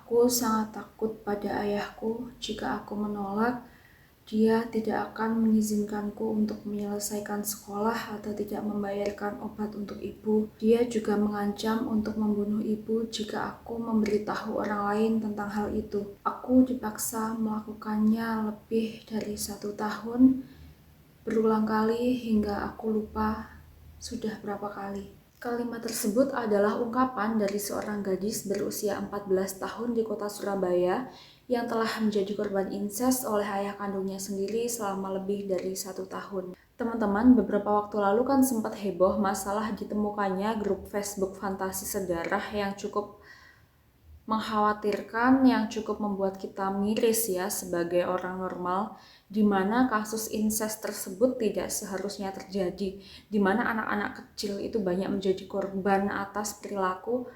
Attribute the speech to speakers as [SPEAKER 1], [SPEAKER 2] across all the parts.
[SPEAKER 1] Aku sangat takut pada ayahku. Jika aku menolak, dia tidak akan mengizinkanku untuk menyelesaikan sekolah atau tidak membayarkan obat untuk ibu. Dia juga mengancam untuk membunuh ibu jika aku memberitahu orang lain tentang hal itu. Aku dipaksa melakukannya lebih dari 1 tahun, berulang kali hingga aku lupa sudah berapa kali. Kalimat tersebut adalah ungkapan dari seorang gadis berusia 14 tahun di kota Surabaya yang telah menjadi korban incest oleh ayah kandungnya sendiri selama lebih dari 1 tahun. Teman-teman, beberapa waktu lalu kan sempat heboh masalah ditemukannya grup Facebook fantasi sedarah yang cukup mengkhawatirkan, yang cukup membuat kita miris ya sebagai orang normal, di mana kasus incest tersebut tidak seharusnya terjadi, di mana anak-anak kecil itu banyak menjadi korban atas perilaku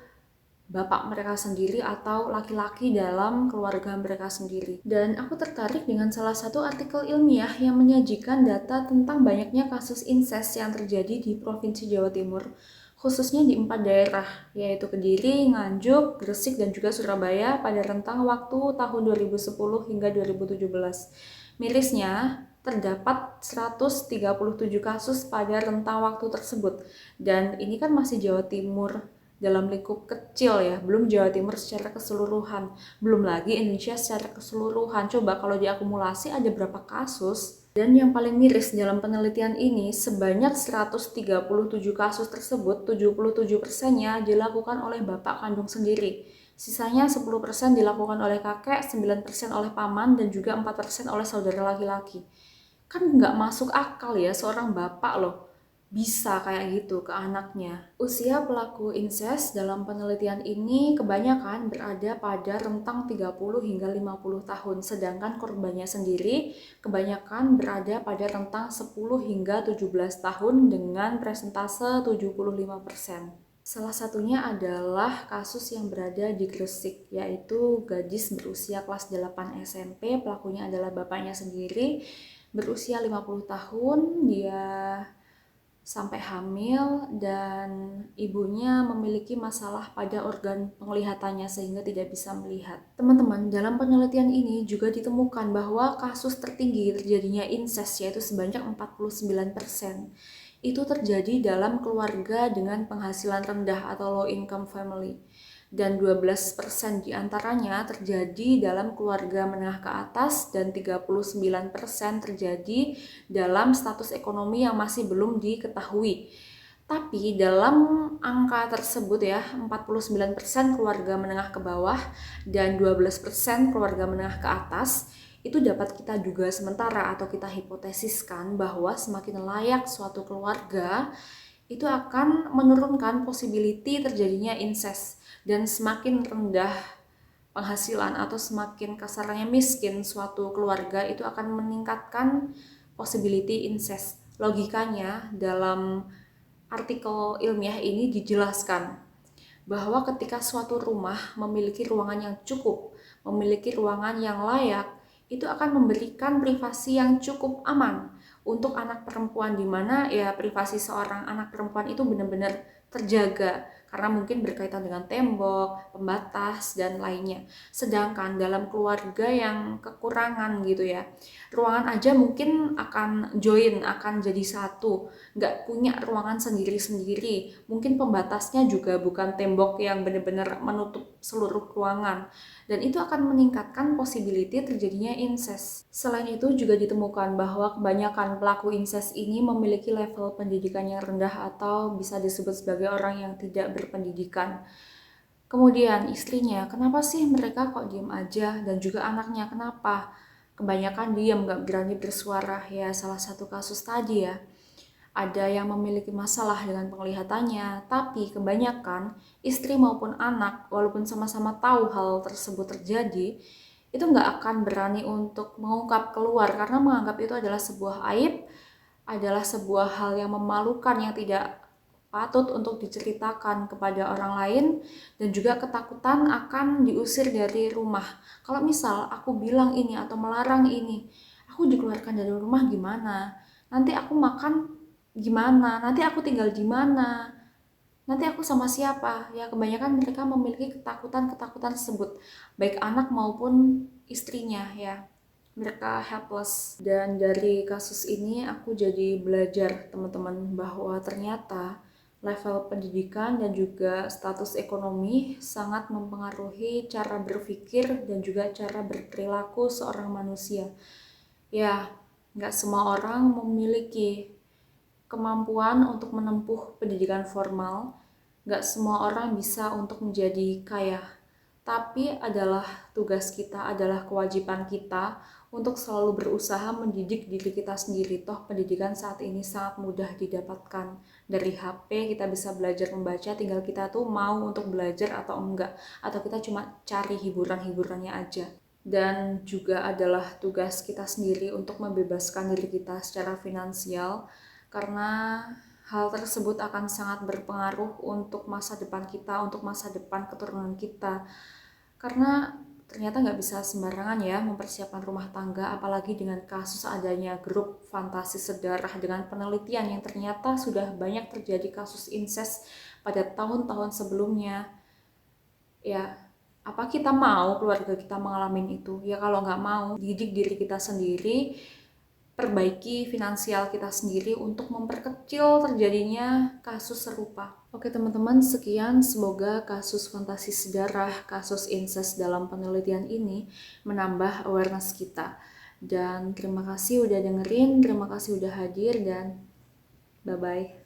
[SPEAKER 1] bapak mereka sendiri atau laki-laki dalam keluarga mereka sendiri. Dan aku tertarik dengan salah satu artikel ilmiah yang menyajikan data tentang banyaknya kasus incest yang terjadi di Provinsi Jawa Timur, khususnya di 4 daerah, yaitu Kediri, Nganjuk, Gresik, dan juga Surabaya pada rentang waktu tahun 2010 hingga 2017. Mirisnya, terdapat 137 kasus pada rentang waktu tersebut. Dan ini kan masih Jawa Timur dalam lingkup kecil ya, belum Jawa Timur secara keseluruhan, belum lagi Indonesia secara keseluruhan. Coba kalau diakumulasi ada berapa kasus? Dan yang paling miris dalam penelitian ini, sebanyak 137 kasus tersebut, 77%-nya dilakukan oleh bapak kandung sendiri. Sisanya 10% dilakukan oleh kakek, 9% oleh paman, dan juga 4% oleh saudara laki-laki. Kan nggak masuk akal ya, seorang bapak loh bisa kayak gitu ke anaknya. Usia pelaku incest dalam penelitian ini kebanyakan berada pada rentang 30 hingga 50 tahun, sedangkan korbannya sendiri kebanyakan berada pada rentang 10 hingga 17 tahun dengan presentase 75%. Salah satunya adalah kasus yang berada di Gresik, yaitu gadis berusia kelas 8 SMP, pelakunya adalah bapaknya sendiri, berusia 50 tahun, dia sampai hamil dan ibunya memiliki masalah pada organ penglihatannya sehingga tidak bisa melihat. Teman-teman, dalam penelitian ini juga ditemukan bahwa kasus tertinggi terjadinya incest yaitu sebanyak 49%. Itu terjadi dalam keluarga dengan penghasilan rendah atau low income family. Dan 12% diantaranya terjadi dalam keluarga menengah ke atas dan 39% terjadi dalam status ekonomi yang masih belum diketahui. Tapi dalam angka tersebut ya, 49% keluarga menengah ke bawah dan 12% keluarga menengah ke atas, itu dapat kita duga sementara atau kita hipotesiskan bahwa semakin layak suatu keluarga itu akan menurunkan possibility terjadinya incest, dan semakin rendah penghasilan atau semakin kasarnya miskin suatu keluarga itu akan meningkatkan possibility incest. Logikanya dalam artikel ilmiah ini dijelaskan bahwa ketika suatu rumah memiliki ruangan yang cukup, memiliki ruangan yang layak, itu akan memberikan privasi yang cukup aman untuk anak perempuan, di mana ya privasi seorang anak perempuan itu benar-benar terjaga karena mungkin berkaitan dengan tembok, pembatas, dan lainnya. Sedangkan dalam keluarga yang kekurangan gitu ya, ruangan aja mungkin akan join, akan jadi satu, nggak punya ruangan sendiri-sendiri. Mungkin pembatasnya juga bukan tembok yang benar-benar menutup seluruh ruangan. Dan itu akan meningkatkan possibility terjadinya incest. Selain itu juga ditemukan bahwa kebanyakan pelaku incest ini memiliki level pendidikan yang rendah atau bisa disebut sebagai orang yang tidak berpendidikan. Kemudian istrinya, kenapa sih mereka kok diem aja? Dan juga anaknya, kenapa? Kebanyakan diam, gak berani bersuara. Ya salah satu kasus tadi ya. Ada yang memiliki masalah dengan penglihatannya, tapi kebanyakan istri maupun anak, walaupun sama-sama tahu hal tersebut terjadi, itu nggak akan berani untuk mengungkap keluar karena menganggap itu adalah sebuah aib, adalah sebuah hal yang memalukan yang tidak patut untuk diceritakan kepada orang lain, dan juga ketakutan akan diusir dari rumah. Kalau misal aku bilang ini atau melarang ini, aku dikeluarkan dari rumah gimana? Nanti aku makan gimana? Nanti aku tinggal di mana? nanti aku sama siapa? Ya kebanyakan mereka memiliki ketakutan-ketakutan tersebut, baik anak maupun istrinya ya. Mereka helpless. Dan dari kasus ini aku jadi belajar teman-teman bahwa ternyata level pendidikan dan juga status ekonomi sangat mempengaruhi cara berpikir dan juga cara berperilaku seorang manusia. Ya, nggak semua orang memiliki kemampuan untuk menempuh pendidikan formal. Nggak semua orang bisa untuk menjadi kaya, tapi adalah tugas kita, adalah kewajiban kita untuk selalu berusaha mendidik diri kita sendiri. Toh pendidikan saat ini sangat mudah didapatkan. Dari HP kita bisa belajar membaca, tinggal kita tuh mau untuk belajar atau enggak, atau kita cuma cari hiburan-hiburannya aja. Dan juga adalah tugas kita sendiri untuk membebaskan diri kita secara finansial, karena hal tersebut akan sangat berpengaruh untuk masa depan kita, untuk masa depan keturunan kita. Karena ternyata nggak bisa sembarangan ya mempersiapkan rumah tangga, apalagi dengan kasus adanya grup fantasi sedarah, dengan penelitian yang ternyata sudah banyak terjadi kasus incest pada tahun-tahun sebelumnya. Ya, apa kita mau keluarga kita mengalami itu? Ya kalau nggak mau, didik diri kita sendiri, perbaiki finansial kita sendiri untuk memperkecil terjadinya kasus serupa. Oke teman-teman, sekian, semoga kasus fantasi sedarah, kasus incest dalam penelitian ini menambah awareness kita. Dan terima kasih udah dengerin, terima kasih udah hadir, dan bye-bye.